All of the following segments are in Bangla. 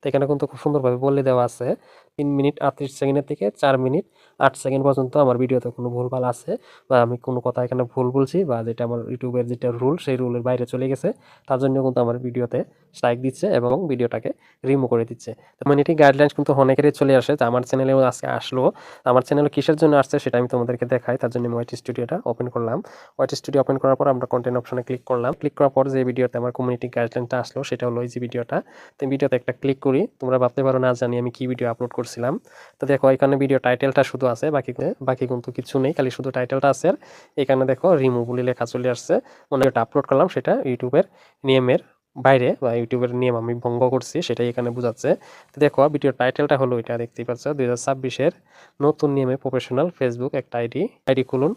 তো এখানে কিন্তু খুব সুন্দরভাবে বলে দেওয়া আছে 3 মিনিট 38 সেকেন্ডের থেকে 4 মিনিট 8 সেকেন্ড পর্যন্ত আমার ভিডিওতে কোনো ভুলভাল আছে বা আমি কোনো কথা এখানে ভুল বলছি বা যেটা আমার ইউটিউবের যেটা রুল সেই রুলের বাইরে চলে গেছে তার জন্য কিন্তু আমার ভিডিওতে স্ট্রাইক দিচ্ছে এবং ভিডিওটাকে রিমুভ করে দিচ্ছে। তো কমিউনিটি গাইডলাইন্স কিন্তু অনেকেরই চলে আসে, তো আমার চ্যানেলেও আজকে আসলো। আমার চ্যানেলে কিসের জন্য আসছে সেটা আমি তোমাদেরকে দেখাই, তার জন্য আমি ওয়াইটি স্টুডিওটা ওপেন করলাম। ওয়াইটি স্টুডিও ওপেন করার পর আমরা কন্টেন্ট অপশনে ক্লিক করলাম। ক্লিক করার পর যে ভিডিওতে আমার কমিউনিটি গাইডলাইনটা আসলো সেটা হলো এই যে ভিডিওটা। তো ভিডিওতে একটা ক্লিক করি, তোমরা ভাবতে পারো না জানি আমি কি ভিডিও আপলোড করছিলাম। তো দেখো এখানে ভিডিও টাইটেলটা শুধু আছে, বাকি কিন্তু কিছু নেই, খালি শুধু টাইটেলটা আছে। আর এখানে দেখো রিমুভ বলে লেখা চলে আসছে, মানে এটা আপলোড করলাম সেটা ইউটিউবের নিয়মের বাইরে বা ইউটিউবের নিয়ম আমি ভঙ্গ করছি সেটাই এখানে বোঝাচ্ছে। তো দেখো ভিডিওর টাইটেলটা হলো এটা দেখতেই পাচ্ছ, 2026-এর নতুন নিয়মে প্রফেশনাল ফেসবুক একটা আইডি খুলুন,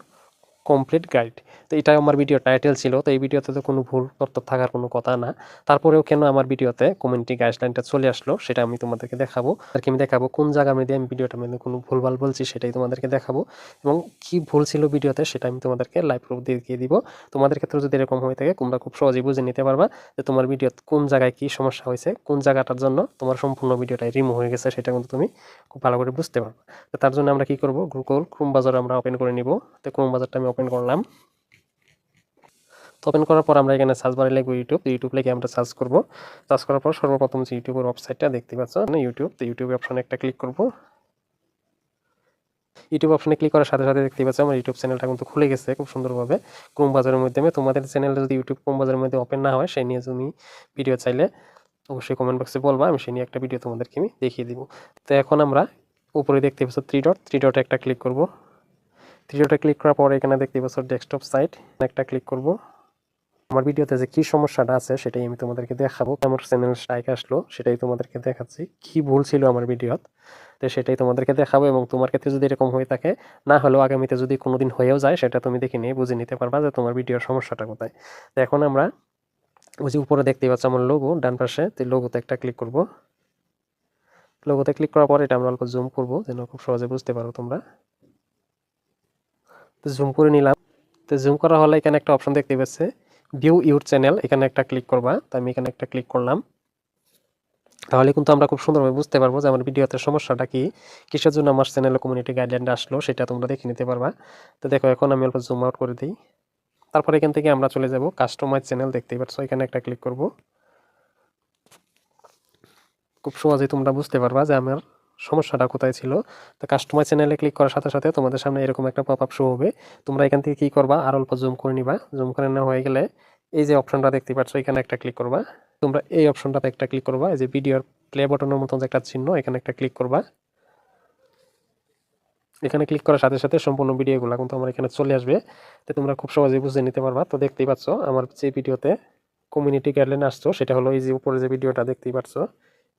কমপ্লিট গাইড। তো এটা আমার ভিডিও টাইটেল ছিল। তো এই ভিডিওতে তো কোনো ভুল তথ্য থাকার কোনো কথা না, তারপরেও কেন আমার ভিডিওতে কমিউনিটি গাইডলাইনটা চলে আসলো সেটা আমি তোমাদেরকে দেখাবো। আর কি আমি দেখাবো কোন জায়গার মধ্যে আমি ভিডিওটার মধ্যে কোনো ভুলভাল বলছি সেটাই তোমাদেরকে দেখাবো, এবং কি ভুল ছিল ভিডিওতে সেটা আমি তোমাদেরকে লাইভ প্রুফ দেখিয়ে দিব। তোমাদের ক্ষেত্রে যদি এরকম হয়ে থাকে তোমরা খুব সহজেই বুঝে নিতে পারবা যে তোমার ভিডিও কোন জায়গায় কি সমস্যা হয়েছে, কোন জায়গাটার জন্য তোমার সম্পূর্ণ ভিডিওটাই রিমুভ হয়ে গেছে সেটা কিন্তু তুমি খুব ভালো করে বুঝতে পারবা। তো তার জন্য আমরা কি করব, গুগল ক্রোম ব্রাউজার আমরা ওপেন করে নিব। তো ক্রোম ব্রাউজারটা আমি ওপেন করলাম। তো ওপেন করার পর আমরা এখানে সার্চ বারে লিখব ইউটিউব লিখে আমরা সার্চ করব। সার্চ করার পর সর্বপ্রথম যে ইউটিউবের ওয়েবসাইটটা দেখতে পাচ্ছ না ইউটিউব, তো ইউটিউব অপশনে একটা ক্লিক করব। ইউটিউব অপশনে ক্লিক করার সাথে সাথে দেখতে পাচ্ছ আমার ইউটিউব চ্যানেলটা কিন্তু খুলে গেছে খুব সুন্দরভাবে ক্রোম ব্রাউজারের মাধ্যমে। তোমাদের চ্যানেলটা যদি ইউটিউব ক্রোম ব্রাউজারের মধ্যে ওপেন না হয় সেই নিয়ে তুমি ভিডিও চাইলে অবশ্যই কমেন্ট বক্সে বলবা, আমি সেই নিয়ে একটা ভিডিও তোমাদেরকে আমি দেখিয়ে দিব। তো এখন আমরা উপরে দেখতে পাচ্ছ থ্রি ডটে একটা ক্লিক করব। থ্রি ডটে ক্লিক করার পর এখানে দেখতে পাচ্ছ ডেস্কটপ সাইট, একটা ক্লিক করব। আমার ভিডিওতে যে কি সমস্যাটা আছে সেটাই আমি তোমাদেরকে দেখাবো। আমার চ্যানেল স্ট্রাইক আসলো সেটাই তোমাদেরকে দেখাচ্ছি, কি ভুল ছিল আমার ভিডিওত তো সেটাই তোমাদেরকে দেখাবো। এবং তোমার ক্ষেত্রে যদি এরকম হয়ে থাকে, না হলেও আগামীতে যদি কোনোদিন হয়েও যায় সেটা তুমি দেখে নিয়ে বুঝে নিতে পারবা যে তোমার ভিডিওর সমস্যাটা কোথায়। তো এখন আমরা ওই যে উপরে দেখতে পাচ্ছ আমার লোগো ডান পাশে, তো লোগোতে একটা ক্লিক করব। লোগোতে ক্লিক করার পর এটা আমরা অল্প জুম করব যেন খুব সহজে বুঝতে পারো তোমরা। তো জুম করে নিলাম। তো জুম করা হলে এখানে একটা অপশন দেখতে পাচ্ছে ভিউ ইউর চ্যানেল, এখানে একটা ক্লিক করবা। তো আমি এখানে একটা ক্লিক করলাম। তাহলে কিন্তু আমরা খুব সুন্দরভাবে বুঝতে পারবো যে আমার ভিডিওতে সমস্যাটা কি, কিসের জন্য আমার চ্যানেলে কমিউনিটি গাইডলাইনটা আসলো সেটা তোমরা দেখে নিতে পারবা। তো দেখো এখন আমি অল্প জুম আউট করে দিই। তারপর এখান থেকে আমরা চলে যাব কাস্টমাইজ চ্যানেল, দেখতেই পাচ্ছ এখানে একটা ক্লিক করব। খুব সহজেই তোমরা বুঝতে পারবা যে আমার সমস্যাটা কোথায় ছিল। তো কাস্টমাইজ চ্যানেলে ক্লিক করার সাথে সাথে তোমাদের সামনে এরকম একটা পপ আপ শো হবে। তোমরা এখান থেকে কি করবা, আর অল্প জুম করে নিবা। জুম করে নেওয়া হয়ে গেলে এই যে অপশনটা দেখতে পাচ্ছ এখানে একটা ক্লিক করবা। তোমরা এই অপশনটাতে একটা ক্লিক করবা, এই যে ভিডিওর প্লে বাটনের মতন যে একটা চিহ্ন এখানে একটা ক্লিক করবা। এখানে ক্লিক করার সাথে সাথে সম্পূর্ণ ভিডিওগুলো কিন্তু আমার এখানে চলে আসবে, তো তোমরা খুব সহজেই বুঝে নিতে পারবা। তো দেখতেই পাচ্ছ আমার যে ভিডিওতে কমিউনিটি গাইডলাইন আসছো সেটা হলো এই যে উপরে যে ভিডিওটা দেখতেই পাচ্ছ,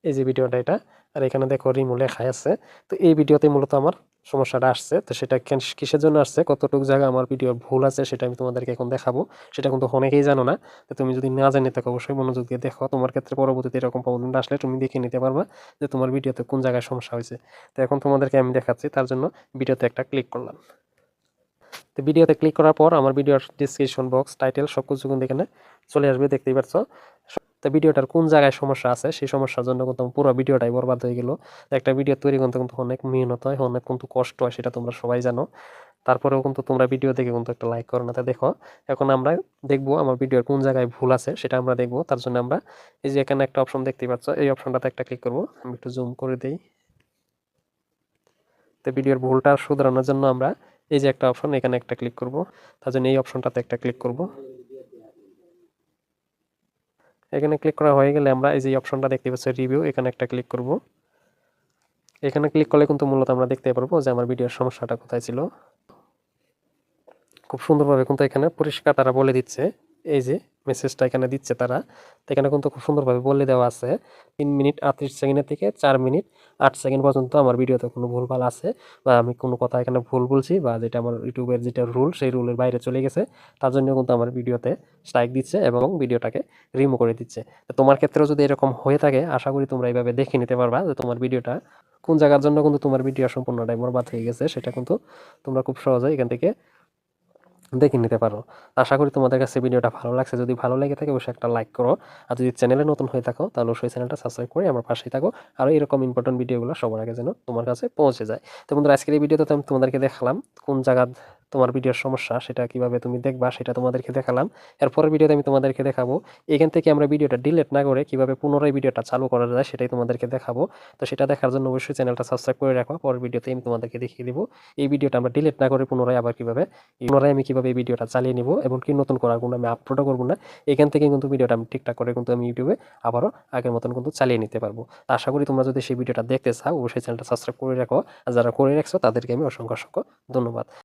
এই যে ভিডিওটা এটা। আর এখানে দেখো রিমু লেখা আছে। তো এই ভিডিওতে মূলত আমার সমস্যাটা আসছে, তো সেটা কিসের জন্য আসছে, কতটুকু জায়গা আমার ভিডিও ভুল আছে সেটা আমি তোমাদেরকে এখন দেখাবো। সেটা কিন্তু অনেকেই জানো না। তো তুমি যদি না জেনে থাকো অবশ্যই মনোযোগ দিয়ে দেখো, তোমার ক্ষেত্রে পরবর্তীতে এরকম প্রবলেম আসলে তুমি দেখে নিতে পারবা যে তোমার ভিডিওতে কোন জায়গায় সমস্যা হয়েছে। তো এখন তোমাদেরকে আমি দেখাচ্ছি, তার জন্য ভিডিওতে একটা ক্লিক করলাম। তো ভিডিওতে ক্লিক করার পর আমার ভিডিওর ডিসক্রিপশন বক্স টাইটেল সব কিছু কিন্তু এখানে চলে আসবে, দেখতেই পাচ্ছ। তো ভিডিওটার কোন জায়গায় সমস্যা আছে সেই সমস্যার জন্য কিন্তু পুরো ভিডিওটাই বরবাদ হয়ে গেল। একটা ভিডিও তৈরি করতে কিন্তু অনেক মেহনত হয়, অনেক কিন্তু কষ্ট হয়, সেটা তোমরা সবাই জানো। তারপরেও কিন্তু তোমরা ভিডিও দেখে কিন্তু একটা লাইক করো না। তো দেখো এখন আমরা দেখবো আমার ভিডিওর কোন জায়গায় ভুল আছে সেটা আমরা দেখবো। তার জন্য আমরা এই যে এখানে একটা অপশন দেখতেই পাচ্ছ, এই অপশনটাতে একটা ক্লিক করবো। আমি একটু জুম করে দিই। তো ভিডিওর ভুলটা শুধরানোর জন্য আমরা এই যে একটা অপশন এখানে একটা ক্লিক করব। তার জন্য এই অপশনটাতে একটা ক্লিক করব। এখানে ক্লিক করা হয়ে গেলে আমরা এই যে অপশনটা দেখতে পাচ্ছি রিভিউ, এখানে একটা ক্লিক করব। এখানে ক্লিক করলে কিন্তু মূলত আমরা দেখতে পারবো যে আমার ভিডিওর সমস্যাটা কোথায় ছিল। খুব সুন্দরভাবে কিন্তু এখানে পরিষ্কার তারা বলে দিচ্ছে, এই যে মেসেজটা এখানে দিচ্ছে তারা। তো এখানে কিন্তু খুব সুন্দরভাবে বলে দেওয়া আছে 3 মিনিট 38 সেকেন্ডের থেকে 4 মিনিট 8 সেকেন্ড পর্যন্ত আমার ভিডিওতে কোনো ভুলভাল আছে বা আমি কোনো কথা এখানে ভুল বলছি বা যেটা আমার ইউটিউবের যেটা রুল সেই রুলের বাইরে চলে গেছে তার জন্য কিন্তু আমার ভিডিওতে স্ট্রাইক দিচ্ছে এবং ভিডিওটাকে রিমুভ করে দিচ্ছে। তো তোমার ক্ষেত্রেও যদি এরকম হয়ে থাকে আশা করি তোমরা এইভাবে দেখে নিতে পারবা যে তোমার ভিডিওটা কোন জায়গার জন্য কিন্তু তোমার ভিডিও সম্পূর্ণটাই বরবাদ হয়ে গেছে, সেটা কিন্তু তোমরা খুব সহজেই এখান থেকে দেখে নিতে পারো। আশা করি তোমাদের কাছে ভিডিওটা ভালো লাগছে। যদি ভালো লেগে থাকে অবশ্যই একটা লাইক করো। আর যদি চ্যানেলে নতুন হয়ে থাকো তাহলে অবশ্যই চ্যানেলটা সাবস্ক্রাইব করে আমার পাশেই থাকো। আরও এরকম ইম্পর্টেন্ট ভিডিওগুলো সবার আগে যেন তোমার কাছে পৌঁছে যায়। তো বন্ধুরা, আজকের এই ভিডিওতে তো আমি তোমাদেরকে দেখালাম কোন জায়গা তোমার ভিডিওর সমস্যা সেটা কিভাবে তুমি দেখবা সেটা তোমাদেরকে দেখালাম। এরপরের ভিডিওতে আমি তোমাদেরকে দেখাবো এখান থেকে আমরা ভিডিওটা ডিলিট না করে কিভাবে পুনরায় ভিডিওটা চালু করা যায় সেটাই তোমাদেরকে দেখাবো। তো সেটা দেখার জন্য অবশ্যই চ্যানেলটা সাবস্ক্রাইব করে রাখো। পরের ভিডিওতে আমি তোমাদেরকে দেখিয়ে দিব এই ভিডিওটা আমরা ডিলিট না করে পুনরায় আবার পুনরায় আমি কিভাবে এই ভিডিওটা চালিয়ে নিব এবং কি নতুন করার কোনো আমি আপলোডও করবো না। এখান থেকে কিন্তু ভিডিওটা আমি ঠিকঠাক করে কিন্তু আমি ইউটিউবে আবারও আগের মতন কিন্তু চালিয়ে নিতে পারবো। তো আশা করি তোমরা যদি সেই ভিডিওটা দেখতে চাও অবশ্যই চ্যানেলটা সাবস্ক্রাইব করে রাখো। আর যারা করে রাখছো তাদেরকে আমি অসংখ্য ধন্যবাদ।